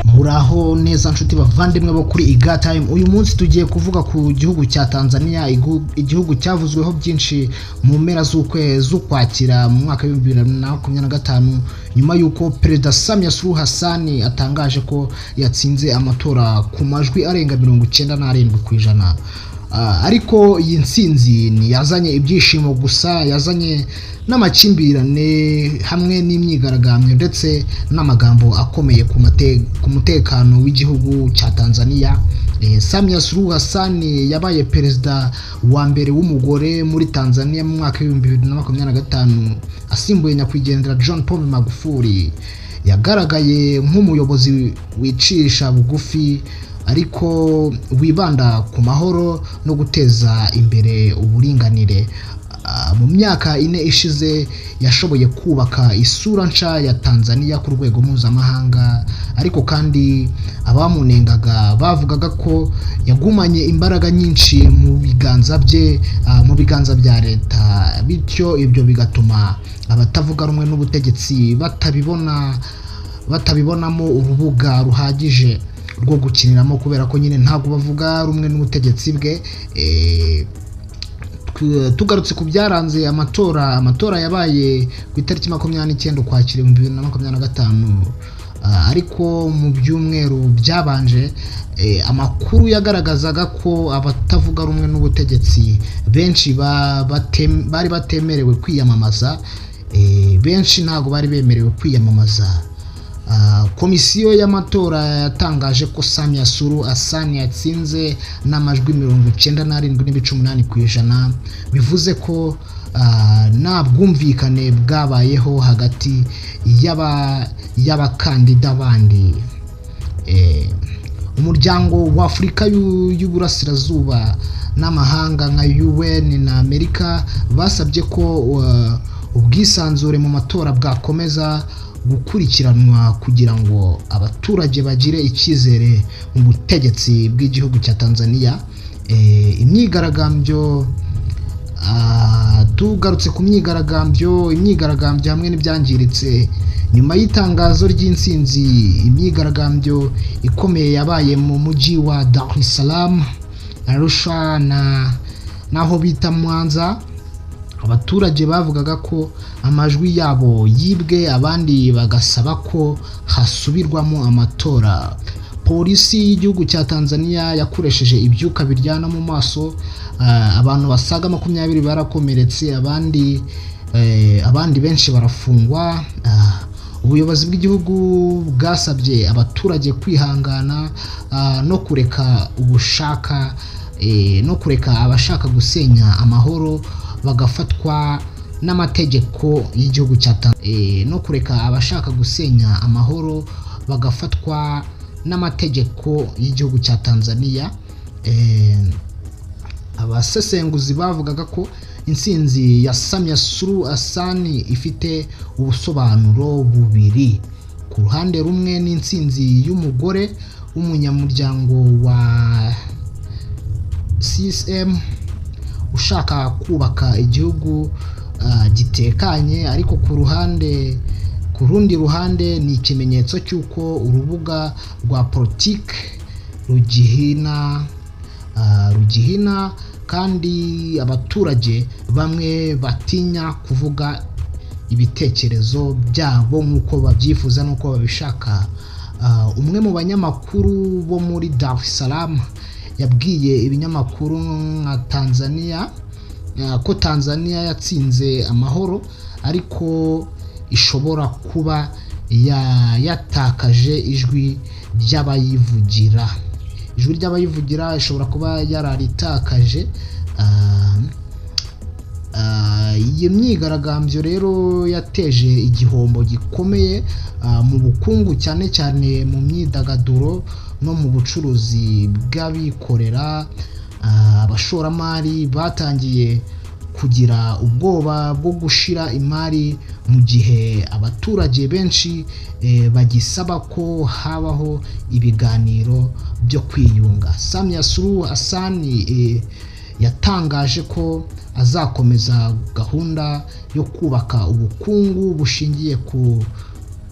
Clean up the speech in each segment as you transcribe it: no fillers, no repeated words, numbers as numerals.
Muraho neza nshuti bavandimwe bo kuri Iga Time. Uyu munsi tugiye kuvuga ku gihugu cya Tanzania, igihugu cyavuzweho byinshi mu mpera z'ukwakira mu mwaka wa 2025 nyuma yuko Perezida Samia Suluhu Hassan atangaje ko yatsinze amatora ku majwi arenga 97%. Ariko iyi ntsinzi yazanye ibyishimo gusa, yazanye n'amakimbirane hamwe n'imyigaragambyo ndetse n'amagambo akomeye ku mutekano w'igihugu cya Tanzania. Samia Suluhu Hassan yabaye perezida wa mbere w'umugore muri Tanzania mu mwaka wa 2025 asimbuye nyakwigendera John Pombe Magufuli. Yagaragaye nk'umuyobozi wicisha bugufi ariko wibanda ku mahoro no guteza imbere uburinganire. Mu myaka 4 ishize yashoboye kubaka isura nshya ya Tanzania ku rwego mpuzamahanga, ariko kandi abamunengaga bavugaga ko yagumanye imbaraga nyinshi mu biganza bya leta, bityo ibyo bigatuma abatavuga rumwe n'ubutegetsi batabibonamo urubuga ruhagije rwo gukiniramo, kubera ko nyine ntabwo bavuga rumwe n'ubutegetsi bwe. Tugarutse ku byaranze amatora yabaye ku itariki 29 Ukwakira 2025, ariko mu byumweru byabanje amakuru yagaragazaga ko abatavuga rumwe n'ubutegetsi benshi bari batemerewe kwiyamamaza. Benshi ntabwo bari bemerewe kwiyamamaza. Komisiyo y'amatora yatangaje ko Samia Suluhu Hassan yatsinze n'amajwi 97.8%, bivuze ko nta bwumvikane bwabayeho hagati y'abakandida bandi. Umuryango wa Afurika y'Uburasirazuba n'amahanga nka UN na Amerika basabye ko ubwisanzure mu matora bwakomeza gukurikiranwa kugira ngo abaturage bagire icyizere mu butegetsi bw'igihugu cya Tanzania. Imyigaragambyo, tugarutse ku imyigaragambyo hamwe n'ibyangiritse nyuma y'itangazo ry'intsinzi. Imyigaragambyo ikomeye yabaye mu mujyi wa Dar es Salaam, Arusha naho bita Mwanza. Abaturage bavugaga ko amajwi yabo yibwe, abandi bagasaba ko hasubirwamo amatora. Polisi y'igihugu cya Tanzania yakoresheje ibyuka biryana mu maso, abantu basaga 20 barakomeretse, abandi benshi barafungwa. Ubuyobozi bw'igihugu bwasabye abaturage kwihangana no kureka abashaka gusenya amahoro bagafatwa n'amategeko y'igihugu cya Tanzania. Abasesenguzi bavugaga ko intsinzi ya Samia Suluhu Hassan ifite ubusobanuro bubiri. Ku ruhande rumwe ni intsinzi y'umugore w'umunyamuryango wa CCM ushaka kubaka igihugu gitekanye, ariko ku rundi ruhande ni ikimenyetso cy'uko urubuga rwa politiki rugihina, kandi abaturage bamwe batinya kuvuga ibitekerezo byabo nk'uko babyifuza n'uko babishaka. Umwe mu banyamakuru bo muri Dar es Salaam yabwiye ibinyamakuru nka Tanzania ko Tanzania yatsinze amahoro, ariko ishobora kuba yatakaje ijwi ry'abayivugira. Ishobora kuba yararitakaje. Iyi myigaragambyo rero yateje igihombo gikomeye mu bukungu, cyane cyane mu myidagaduro no mu bucuruzi bw'abikorera. Abashoramari batangiye kugira ubwoba bwo gushira imari, mu gihe abaturage benshi bagisaba ko habaho ibiganiro byo kwiyunga. Samia Suluhu Hassan yatangaje ko azakomeza gahunda yo kubaka ubukungu bushingiye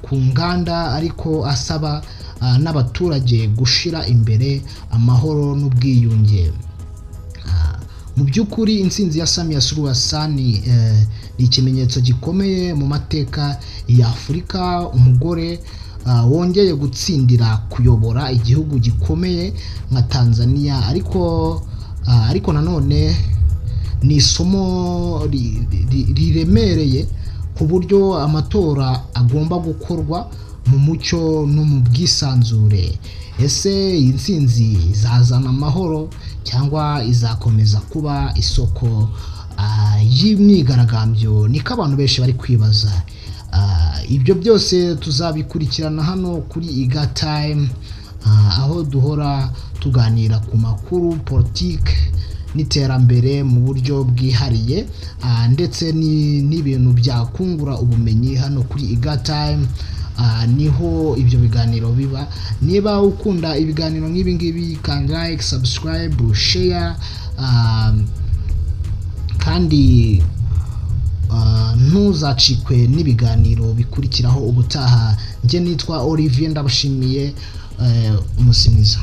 ku nganda ariko asaba n'abaturage gushira imbere amahoro n'ubwiyunge. Mu by'ukuri intsinzi ya Samia Suluhu Hassan ni ikimenyetso gikomeye mu mateka ya Afurika, umugore wongeye gutsindira kuyobora igihugu gikomeye nka Tanzania, ariko nanone ni isomo riremereye ku buryo amatora agomba gukorwa mu mucyo no mu bwisanzure. Ese iyi ntsinzi izazana amahoro cyangwa izakomeza kuba isoko y'imyigaragambyo? Niko abantu benshi bari kwibaza. Ibyo byose tuzabikurikirana hano kuri Iga Time, aho duhora tuganira ku makuru, politike n'iterambere mu buryo bwihariye, ndetse n'ibintu byakungura ubumenyi. Hano kuri Iga Time niho ibyo biganiro biba. Niba ukunda ibiganiro nk'ibi ngibi, can like, subscribe, share, kandi ntuzacikwe n'ibiganiro bikurikiraho ubutaha. Njye nitwa Olivier, ndabashimiye, umunsi mwiza.